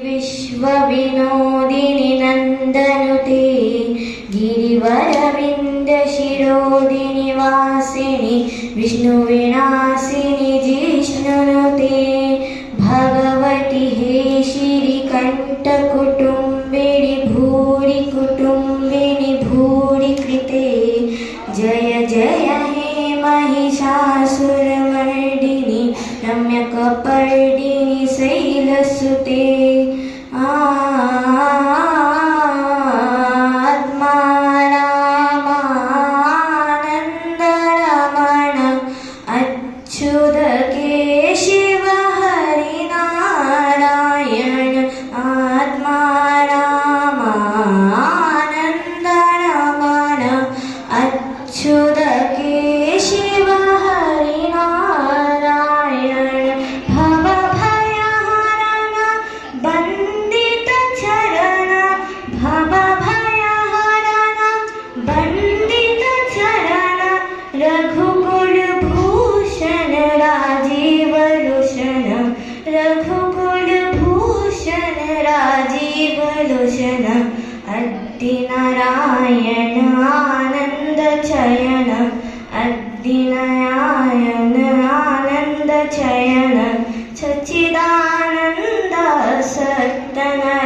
विश्वविनोदिनि नन्दनुते गिरिवरविन्दशिरोदिनि वासिनि विष्णुविनाशिनि जिष्णुनुते भगवति हे श्रीकण्ठकुटुम्बिनि भूरि कुटुम्बिनि भूरि कृते जय जय हे महिषासुरमर्दिनि रम्यकपर्दिनि शैलसुते आत्मारामानन्दरमण अच्युत केशव हरिनारायण आत्मारामानन्दरमण अच्युत केशव हरिनारायण भवभयहरण बन्दित चरण भवभयहरण बन्दित चरण रघुकुलभूषण राजीवलोचन रघुकुलभूषण राजीवलोचन अद्दिनारायण आनन्दचयन अद्दिनारायण आनन्दचयन सच्चिदानन्द सत्तनयन